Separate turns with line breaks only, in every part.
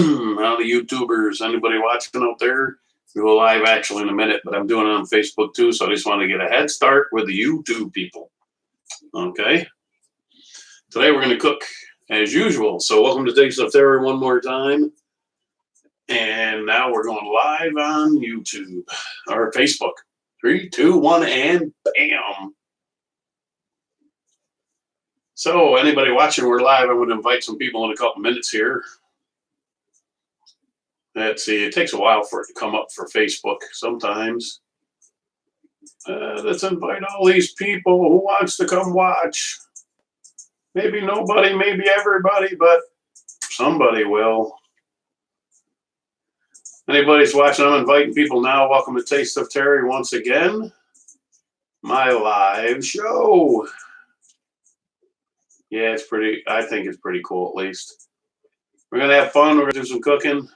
All the YouTubers, anybody watching out there? We go live actually in a minute, but I'm doing it on Facebook too, so I just want to get a head start with the YouTube people. Okay. Today we're going to cook as usual. So welcome to Taste of Terror one more time. And now we're going live on YouTube or Facebook. 3, 2, 1, and bam. So anybody watching, we're live. I'm going to invite some people in a couple minutes here. Let's see, it takes a while for it to come up for Facebook sometimes. Let's invite all these people who wants to come watch. Maybe nobody, maybe everybody, but somebody will. Anybody's watching, I'm inviting people now. Welcome to Taste of Terry once again. My live show. Yeah, it's pretty, I think it's pretty cool at least. We're going to have fun. We're going to do some cooking.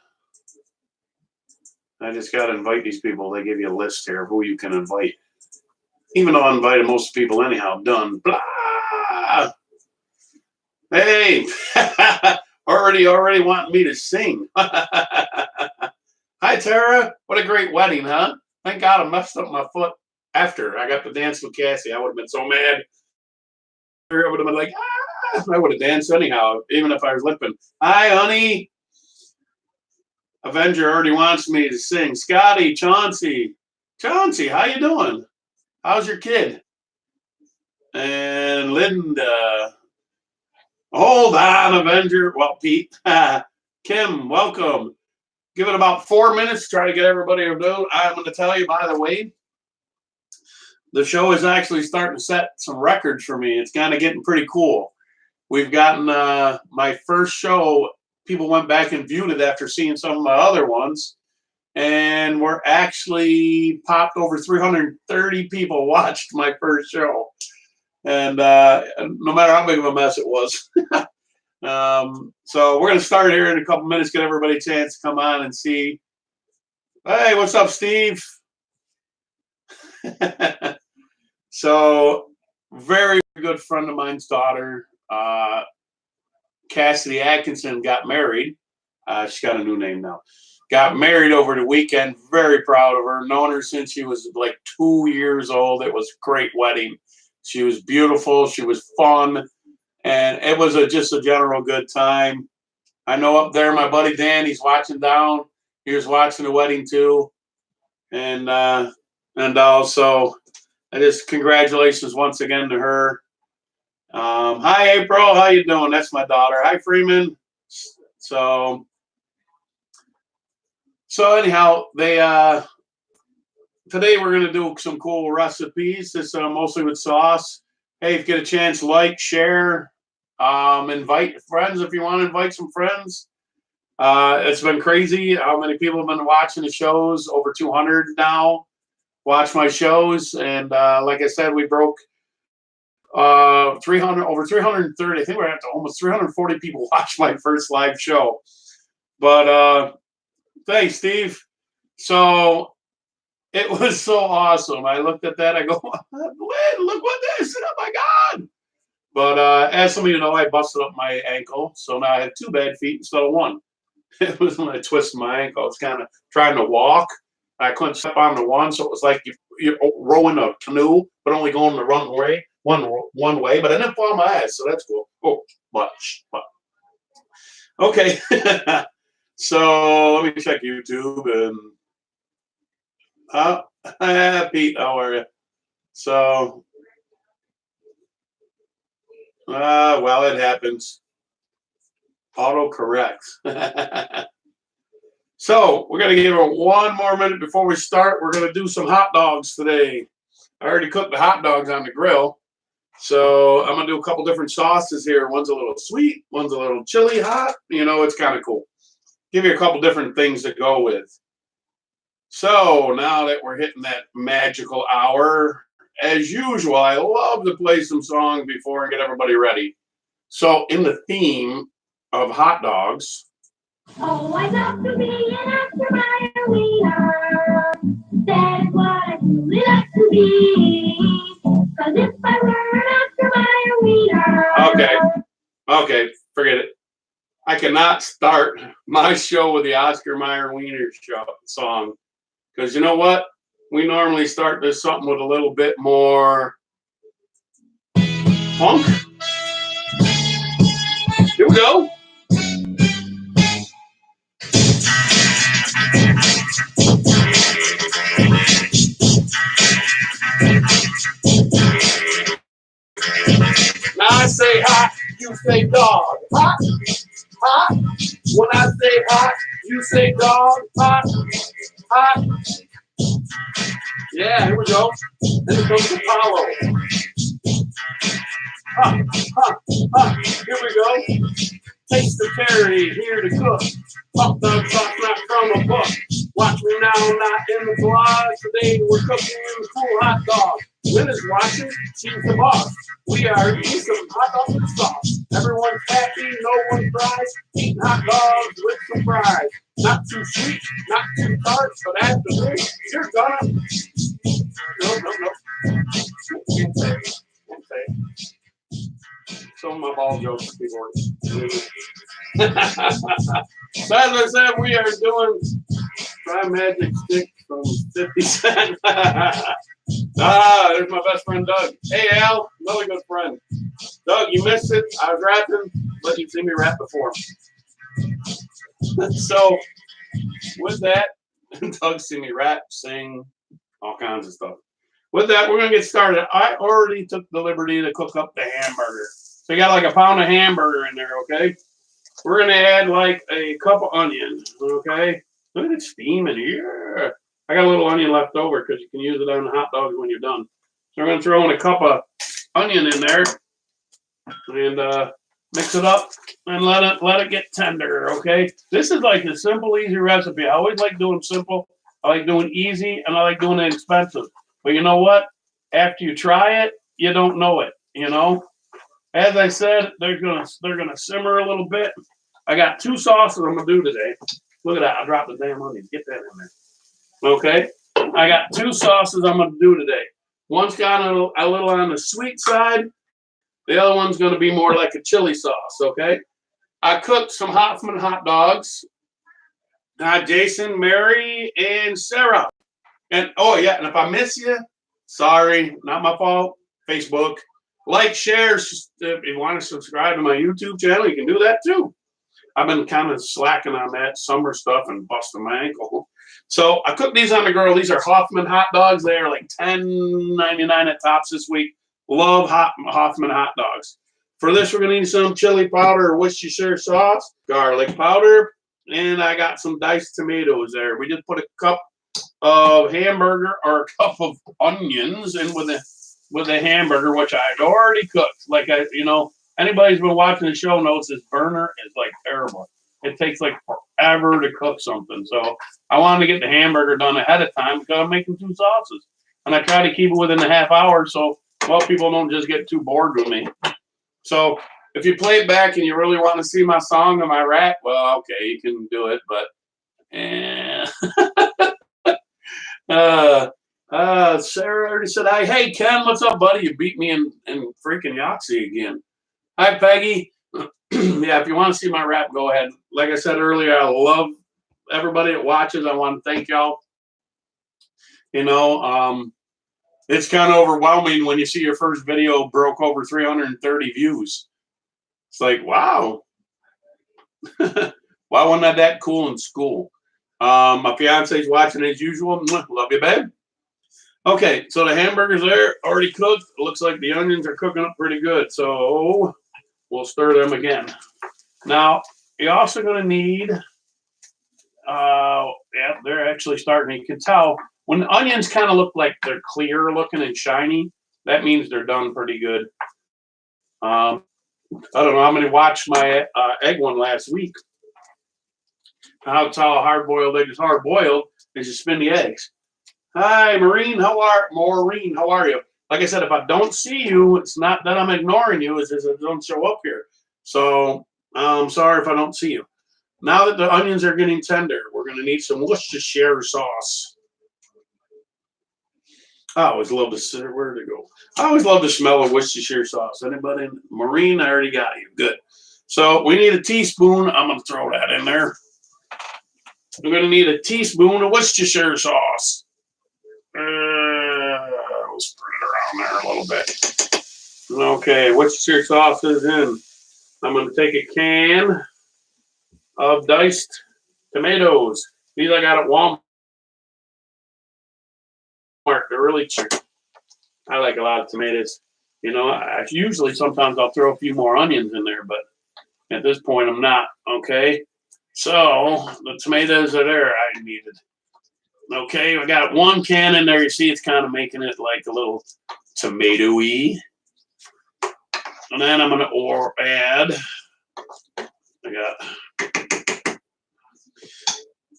I just got to invite these people. They give you a list here of who you can invite. Even though I invited most people anyhow. Done. Blah. Hey. already wanting me to sing. Hi, Tara. What a great wedding, huh? Thank God I messed up my foot after I got to dance with Cassie. I would have been so mad. I would have been like, ah. I would have danced anyhow, even if I was limping. Hi, honey. Avenger already wants me to sing. Scotty, Chauncey, how you doing? How's your kid? And Linda. Hold on, Avenger. Well, Pete. Kim, welcome. Give it about 4 minutes. Try to get everybody to do. I'm going to tell you, by the way, the show is actually starting to set some records for me. It's kind of getting pretty cool. We've gotten my first show. People went back and viewed it after seeing some of my other ones. And we're actually popped over 330 people watched my first show. And no matter how big of a mess it was. So we're going to start here in a couple minutes, get everybody a chance to come on and see. Hey, what's up, Steve? So, very good friend of mine's daughter, Cassidy Atkinson, got married. She's got a new name now. Got married over the weekend. Very proud of her. Known her since she was like 2 years old. It was a great wedding. She was beautiful. She was fun. And it was just a general good time. I know up there, my buddy Dan, he's watching down. He was watching the wedding too. And also, I just congratulations once again to her. Hi, April. How you doing? That's my daughter. Hi, Freeman. So anyhow, they today we're gonna do some cool recipes. This mostly with sauce. Hey, if you get a chance, like, share, invite friends if you want to invite some friends. It's been crazy how many people have been watching the shows. Over 200 now watch my shows, and like I said, we broke 300, over 330. I think we're at almost 340 people watch my first live show. But thanks, Steve. So it was so awesome. I looked at that. I go, look what this is. Oh my God. But as some of you know, I busted up my ankle. So now I have 2 bad feet instead of 1. It was when I twisted my ankle. I was kind of trying to walk. I couldn't step on the one. So it was like you're rowing a canoe, but only going the wrong way. One way, but I didn't fall on my ass, so that's cool. Oh, much. Okay. So let me check YouTube and Pete, how are you? So well, it happens. Autocorrect. So we're gonna give it 1 more minute before we start. We're gonna do some hot dogs today. I already cooked the hot dogs on the grill. So I'm going to do a couple different sauces here. One's a little sweet. One's a little chili hot. You know, it's kind of cool. Give you a couple different things to go with. So now that we're hitting that magical hour, as usual, I love to play some songs before I get everybody ready. So in the theme of hot dogs. Oh, I love to be an after my wiener. That is what I really like to be. Cause if I were an after my wiener. Okay, forget it. I I cannot start my show with the Oscar Mayer Wiener song. Because you know what? We normally start this something with a little bit more funk. Here we go. Now I say hot, you say dog. Hot, hot. When I say hot, you say dog. Hot, hot. Yeah, here we go. Then it comes Apollo. Hot, hot, hot. Here we go. Taste the carry, here to cook. Hot dog sauce not from a book. Watch me now, not in the garage. Today we're cooking cool hot dog. Liz watching, she's the boss. We are eating some hot dogs with sauce. Everyone's happy, no one cries. Eating hot dogs with some fries. Not too sweet, not too tart, but after this, you're gonna. No. Can't say. Some of my ball jokes before. So as I said, we are doing Try Magic Stick from 50 Cent. There's my best friend Doug. Hey Al, another good friend. Doug, you missed it. I was rapping, but you see me rap before. So with that, Doug see me rap, sing, all kinds of stuff. With that, we're gonna get started. I already took the liberty to cook up the hamburger. So you got like a pound of hamburger in there, okay? We're gonna add like a cup of onion, okay? Look at it steaming here. I got a little onion left over because you can use it on the hot dogs when you're done. So we're gonna throw in a cup of onion in there and mix it up and let it get tender, okay? This is like a simple, easy recipe. I always like doing simple. I like doing easy, and I like doing it expensive. But you know what? After you try it, you don't know it, you know? As I said, they're gonna simmer a little bit. I got 2 sauces I'm gonna do today. Look at that! I dropped the damn onion. Get that in there. Okay. I got 2 sauces I'm gonna do today. One's got a little on the sweet side. The other one's gonna be more like a chili sauce. Okay. I cooked some Hoffman hot dogs. Jason, Mary, and Sarah. And oh yeah, and if I miss you, sorry, not my fault. Facebook. Like, share, if you want to subscribe to my YouTube channel, you can do that too. I've been kind of slacking on that summer stuff and busting my ankle. So I cooked these on the grill. These are Hoffman hot dogs. They are like $10.99 at Tops this week. Love Hoffman hot dogs. For this, we're going to need some chili powder or Worcestershire sauce, garlic powder, and I got some diced tomatoes there. We just put a cup of hamburger or a cup of onions in with a hamburger, which I had already cooked. Like, anybody's been watching the show knows this burner is like terrible. It takes like forever to cook something. So I wanted to get the hamburger done ahead of time because I'm making 2 sauces. And I try to keep it within a half hour so people don't just get too bored with me. So if you play it back and you really want to see my song or my rap, well, okay, you can do it. But Sarah already said, hey, Ken, what's up, buddy? You beat me in freaking Yahtzee again. Hi, Peggy. Yeah, if you want to see my rap, go ahead. Like I said earlier, I love everybody that watches. I want to thank y'all. It's kind of overwhelming when you see your first video broke over 330 views. It's like, wow. Why wasn't I that cool in school? My fiance's watching as usual. Love you, babe. Okay, so the hamburgers there already cooked. It looks like the onions are cooking up pretty good. So we'll stir them again. Now, you're also going to need, they're actually starting. You can tell when the onions kind of look like they're clear looking and shiny, that means they're done pretty good. I don't know how many watched my egg one last week. How hard-boiled egg is hard-boiled is you spin the eggs. Hi, Maureen. How are you? Like I said, if I don't see you, it's not that I'm ignoring you. It's just I don't show up here. So I'm sorry if I don't see you. Now that the onions are getting tender, we're going to need some Worcestershire sauce. I always love to where to go. I always love the smell of Worcestershire sauce. Anybody? Maureen, I already got you. Good. So we need a teaspoon. I'm going to throw that in there. We're going to need a teaspoon of Worcestershire sauce. We'll spread it around there a little bit. Okay, Worcestershire sauce is in. I'm going to take a can of diced tomatoes. These I got at Walmart. They're really cheap. I like a lot of tomatoes. You know, sometimes I'll throw a few more onions in there, but at this point I'm not. Okay, so the tomatoes are there. I needed. Okay, I got one can in there. You see, it's kind of making it like a little tomato-y. And then I'm gonna add.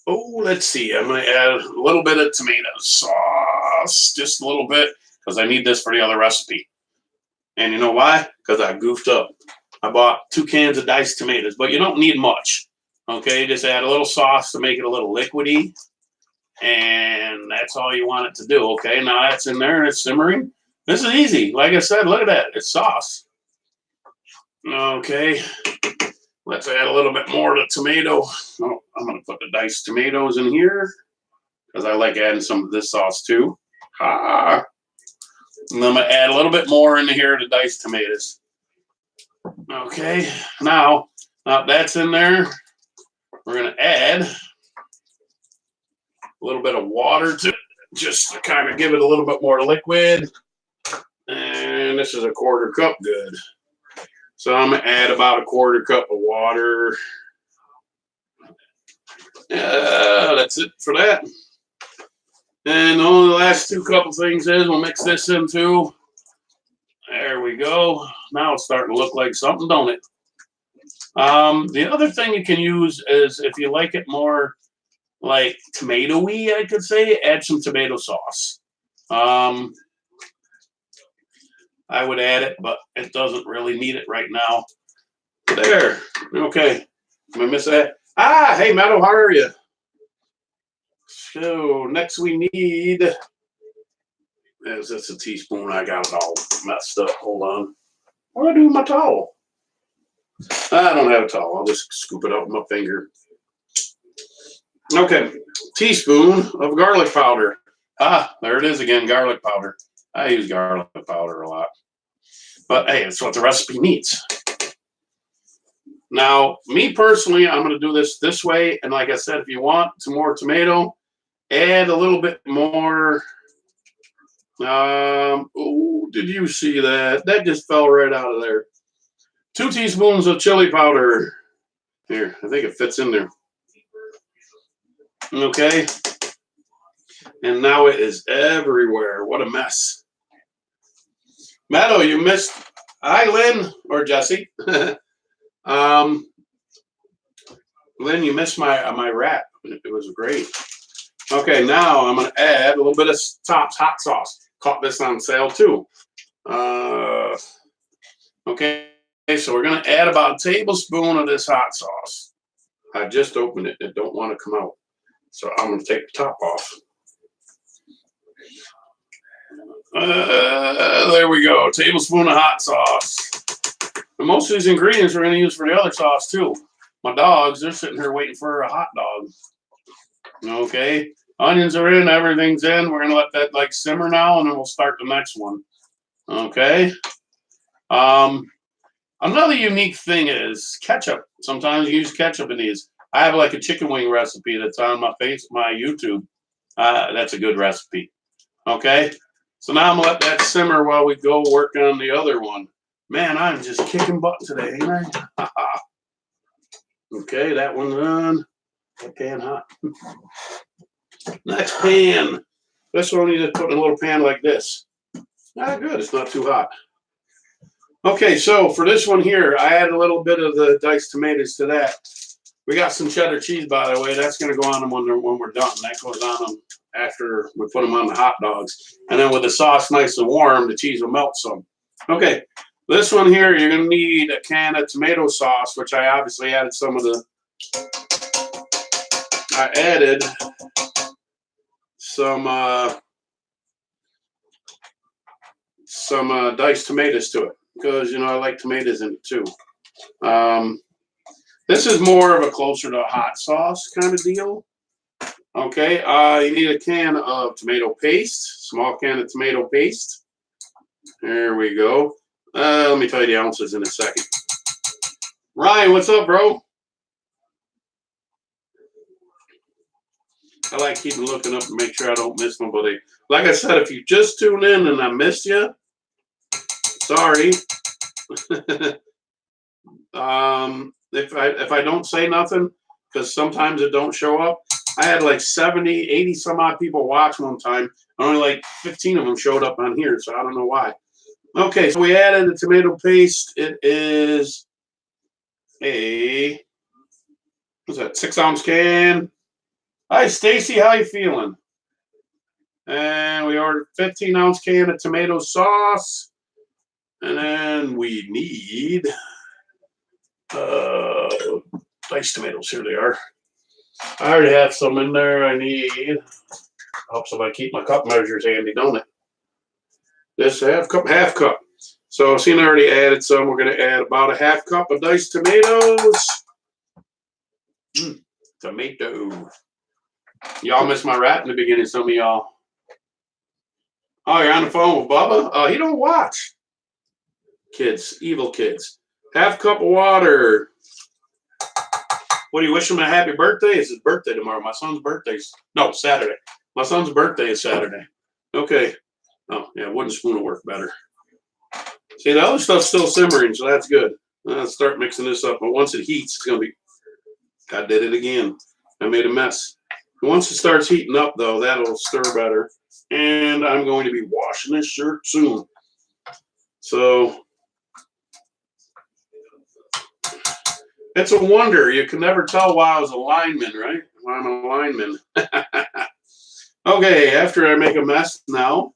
Let's see. I'm gonna add a little bit of tomato sauce, just a little bit, because I need this for the other recipe. And you know why? Because I goofed up. I bought 2 cans of diced tomatoes, but you don't need much. Okay, just add a little sauce to make it a little liquidy. And that's all you want it to do. Okay, now that's in there and it's simmering. This is easy. Like I said, look at that. It's sauce. Okay, let's add a little bit more to tomato. Oh, I'm going to put the diced tomatoes in here because I like adding some of this sauce too. And I'm going to add a little bit more into here to diced tomatoes. Okay, now that's in there. We're going to add a little bit of water to it, just to kind of give it a little bit more liquid. And this is a 1/4 cup, good. So I'm going to add about a 1/4 cup of water. That's it for that. And only the last 2 couple things is we'll mix this in too. There we go. Now it's starting to look like something, don't it? The other thing you can use is if you like it more like tomato-y, I could say, add some tomato sauce. I would add it, but it doesn't really need it right now. There. Okay. Am I miss that? Hey, Meadow, how are you? So next we need, is this a teaspoon? I got it all messed up. Hold on. What do I do with my towel? I don't have a towel. I'll just scoop it up with my finger. Okay. Teaspoon of garlic powder. There it is again, garlic powder. I use garlic powder a lot. But hey, it's what the recipe needs. Now, me personally, I'm going to do this way. And like I said, if you want some more tomato, add a little bit more. Did you see that? That just fell right out of there. 2 teaspoons of chili powder. Here, I think it fits in there. Okay. And now it is everywhere. What a mess. Meadow, you missed. Hi, Lynn or Jesse. Lynn, you missed my wrap. It was great. Okay, now I'm going to add a little bit of Tops hot sauce. Caught this on sale too. Okay, so we're going to add about a tablespoon of this hot sauce. I just opened it. It don't want to come out. So I'm going to take the top off. There we go. Tablespoon of hot sauce. And most of these ingredients we're going to use for the other sauce too. My dogs, they're sitting here waiting for a hot dog. Okay. Onions are in, everything's in. We're going to let that like simmer now, and then we'll start the next one. Okay. Another unique thing is ketchup. Sometimes you use ketchup in these. I have like a chicken wing recipe that's on my YouTube. That's a good recipe. Okay. So now I'm going to let that simmer while we go work on the other one. Man, I'm just kicking butt today, ain't I? Okay, that one's done. That pan hot. Next pan. This one you just put in a little pan like this. Good, it's not too hot. Okay, so for this one here, I add a little bit of the diced tomatoes to that. We got some cheddar cheese, by the way. That's going to go on them when we're done. That goes on them after we put them on the hot dogs. And then with the sauce nice and warm, the cheese will melt some. Okay, this one here, you're going to need a can of tomato sauce, which I obviously added some of the... I added some diced tomatoes to it because, you know, I like tomatoes in it too. This is more of a closer to a hot sauce kind of deal. Okay, you need a can of tomato paste, small can of tomato paste. There we go. Let me tell you the ounces in a second. Ryan, what's up, bro? I like keeping looking up to make sure I don't miss nobody. Like I said, if you just tune in and I missed you, sorry. If I don't say nothing, because sometimes it don't show up. I had like 70, 80 some odd people watch one time. Only like 15 of them showed up on here, so I don't know why. Okay, so we added the tomato paste. It is a, what's that, 6-ounce can. Hi, Stacy, how you feeling? And we ordered 15-ounce can of tomato sauce. And then we need diced tomatoes. Here they are. I already have some in there. I need, helps if I keep my cup measures handy, don't it? This half cup. So seeing I already added some, we're going to add about a half cup of diced tomatoes. Tomato. Y'all missed my rap in the beginning, some of y'all. Oh, you're on the phone with Bubba? Oh, he don't watch. Kids, evil kids. Half cup of water. What do you wish him a happy birthday? It's his birthday tomorrow. My son's birthday's Saturday. My son's birthday is Saturday. Okay. Oh, yeah, wooden spoon will work better. See, the other stuff's still simmering, so that's good. Let's start mixing this up. But once it heats, it's going to be... I did it again. I made a mess. Once it starts heating up, though, that'll stir better. And I'm going to be washing this shirt soon. So... it's a wonder. You can never tell why I was a lineman, right? Why I'm a lineman. Okay, after I make a mess now,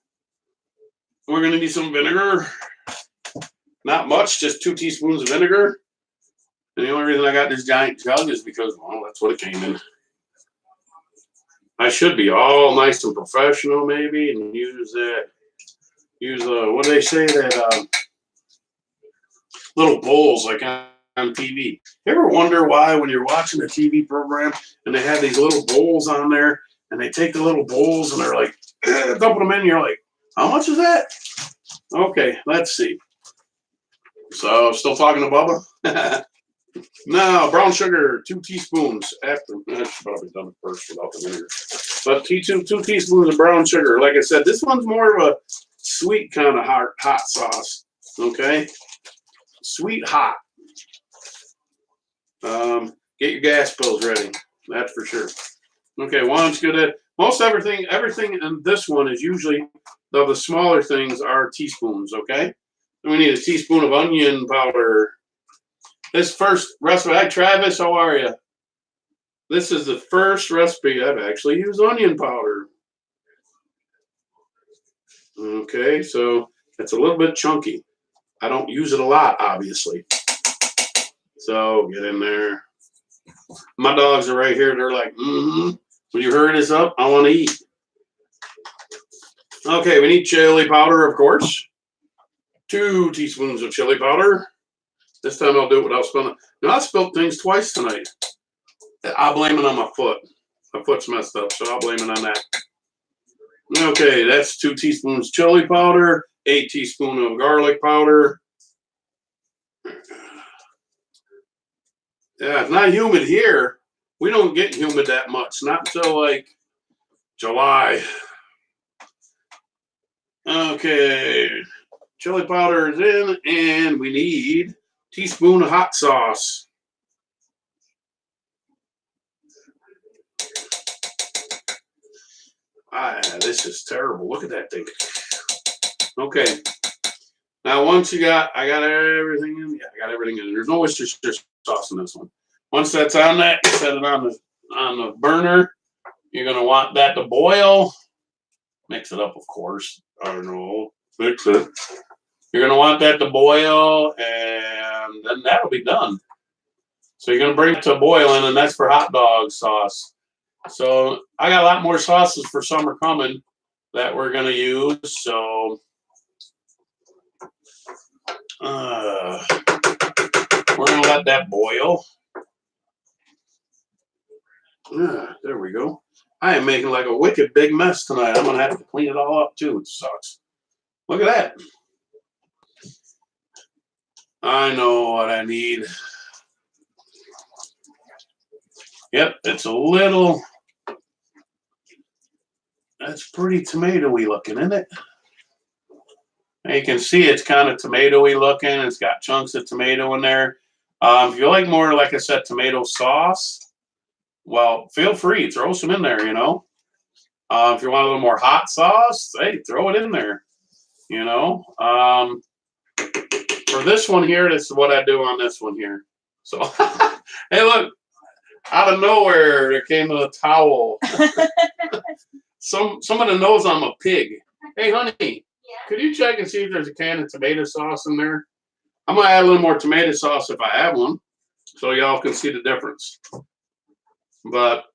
we're going to need some vinegar. Not much, just 2 teaspoons of vinegar. And the only reason I got this giant jug is because, well, that's what it came in. I should be all nice and professional, maybe, and use what do they say, that little bowls like on TV. You ever wonder why when you're watching a TV program and they have these little bowls on there and they take the little bowls and they're like dumping them in, you're like, how much is that? Okay, let's see. So still talking to Bubba? Now, brown sugar, 2 teaspoons. After I should probably done it first without the vinegar. But 2 teaspoons of brown sugar. Like I said, this one's more of a sweet kind of hot sauce. Okay? Sweet hot. Get your gas pills ready. That's for sure. Okay, one's good at most everything in this one is usually, though the smaller things are teaspoons, okay? And we need a teaspoon of onion powder. This first recipe, hi Travis, how are you? This is the first recipe I've actually used onion powder. Okay, so it's a little bit chunky. I don't use it a lot, obviously. So get in there. My dogs are right here. They're like, when you hurry this up, I want to eat. Okay, we need chili powder, of course. 2 teaspoons of chili powder. This time I'll do it without spilling. Now I spilled things twice tonight. I'll blame it on my foot. My foot's messed up, so I'll blame it on that. Okay, that's 2 teaspoons chili powder, 1 teaspoon of garlic powder. Yeah, it's not humid here. We don't get humid that much, not until like July. Okay, chili powder is in, and we need a teaspoon of hot sauce. This is terrible. Look at that thing. Okay. Now, once I got everything in. Yeah, I got everything in. There's no Worcestershire sauce in this one. Once that's on that, you set it on the burner. You're gonna want that to boil. Mix it up, of course. I don't know. Mix it. You're gonna want that to boil, and then that'll be done. So you're gonna bring it to boiling, and that's for hot dog sauce. So I got a lot more sauces for summer coming that we're gonna use. So we're gonna let that boil. There we go. I am making like a wicked big mess tonight. I'm going to have to clean it all up too. It sucks. Look at that. I know what I need. Yep, it's a little, that's pretty tomatoey looking, isn't it? And you can see it's kind of tomatoey looking. It's got chunks of tomato in there. If you like more, like I said, tomato sauce, well, feel free, throw some in there, you know. If you want a little more hot sauce, hey, throw it in there, you know. For this one here, this is what I do on this one here. So, hey, look, out of nowhere, there came a towel. Someone knows I'm a pig. Hey, honey, yeah. Could you check and see if there's a can of tomato sauce in there? I'm going to add a little more tomato sauce if I have one, so y'all can see the difference. But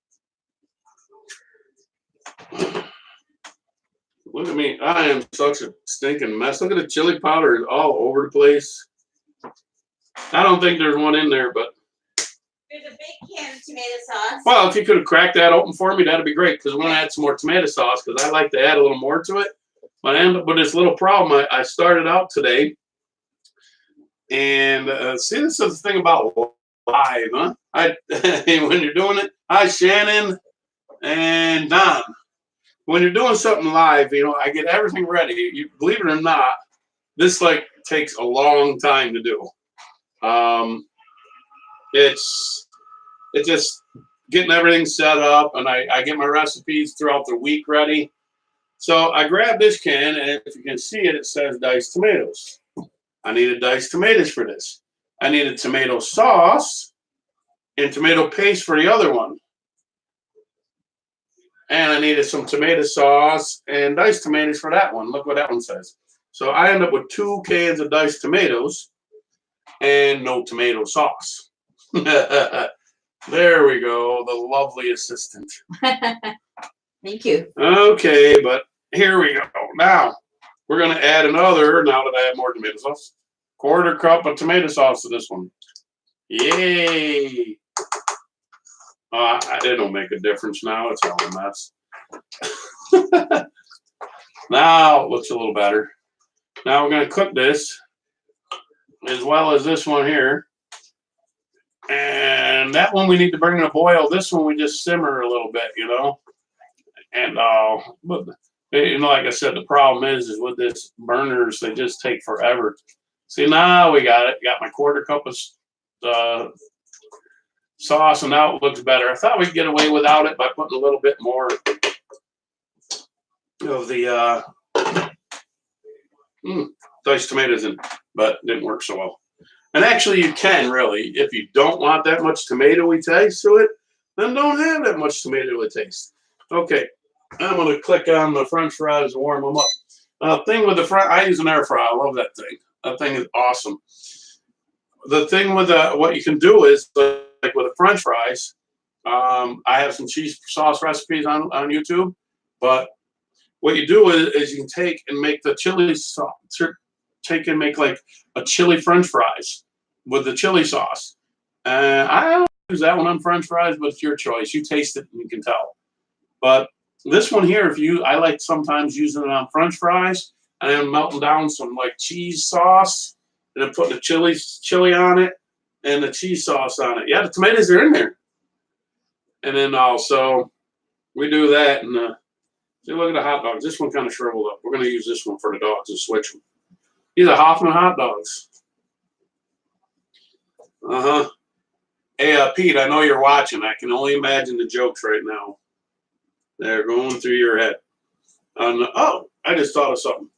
look at me. I am such a stinking mess. Look at the chili powder is all over the place. I don't think there's one in there, but
there's a big can of tomato sauce.
Well, if you could have cracked that open for me, that'd be great, because we're going to add some more tomato sauce, because I like to add a little more to it. But I end up with this little problem. I started out today, and see, this is the thing about live, huh? When you're doing it, hi, Shannon and Don. When you're doing something live, you know, I get everything ready. You believe it or not, this like takes a long time to do. It's just getting everything set up, and I get my recipes throughout the week ready. So I grabbed this can, and if you can see it, it says diced tomatoes. I needed diced tomatoes for this. I needed tomato sauce and tomato paste for the other one. And I needed some tomato sauce and diced tomatoes for that one. Look what that one says. So I end up with 2 cans of diced tomatoes and no tomato sauce. There we go. The lovely assistant.
Thank you.
Okay, but here we go. Now, we're going to add another, now that I have more tomato sauce, 1/4 cup of tomato sauce to this one. Yay! It don't make a difference now. It's all a mess. Now it looks a little better. Now we're going to cook this as well as this one here. And that one we need to bring to a boil. This one we just simmer a little bit, you know. And but you know, like I said, the problem is with this burners, they just take forever. See, now we got it. Got my 1/4 cup of sauce, and now it looks better. I thought we'd get away without it by putting a little bit more of the diced tomatoes in, but it didn't work so well. And actually, you can really, if you don't want that much tomatoey taste to it, then don't have that much tomatoey taste. Okay, I'm going to click on the French fries and warm them up. Thing with the I use an air fryer. I love that thing. That thing is awesome. The thing with what you can do is, like with the French fries, I have some cheese sauce recipes on YouTube, but what you do is you can take and make the chili sauce, take and make like a chili French fries with the chili sauce. I don't use that one on French fries, but it's your choice. You taste it and you can tell. But this one here, I like sometimes using it on French fries and then melting down some like cheese sauce and then putting the chili on it and the cheese sauce on it. Yeah, the tomatoes are in there. And then also we do that, and see, look at the hot dogs. This one kind of shriveled up. We're going to use this one for the dogs and switch them. These are Hoffman hot dogs. Hey, Pete, I know you're watching. I can only imagine the jokes right now. They're going through your head. Oh, I just thought of something.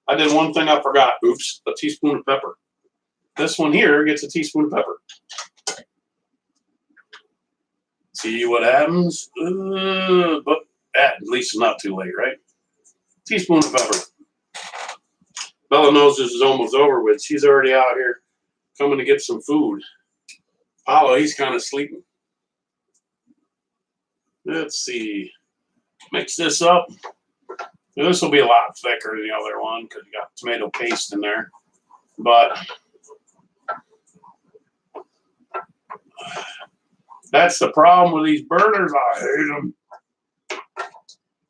I did one thing I forgot. Oops, a teaspoon of pepper. This one here gets a teaspoon of pepper. See what happens? But at least it's not too late, right? Teaspoon of pepper. Bella knows this is almost over with. She's already out here coming to get some food. Apollo, he's kind of sleeping. Let's see. Mix this up. Now, this will be a lot thicker than the other one because you got tomato paste in there. But That's the problem with these burners. I hate them.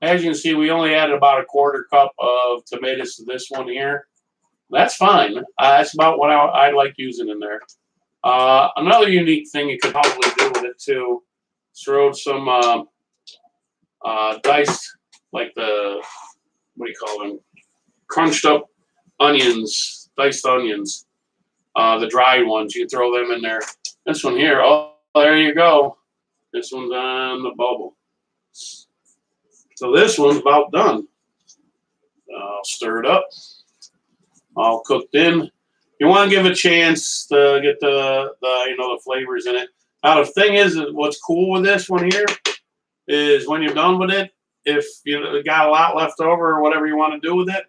As you can see, we only added about a quarter cup of tomatoes to this one here. That's fine. That's about what I like using in there. Another unique thing you could probably do with it too is throw some diced, like what do you call them? Crunched up onions, diced onions. The dried ones, you can throw them in there. This one here, oh, there you go. This one's on the bubble. So this one's about done. I'll stir it up. All cooked in. You want to give a chance to get the flavors in it. Now the thing is, what's cool with this one here is when you're done with it, if you got a lot left over or whatever you want to do with it,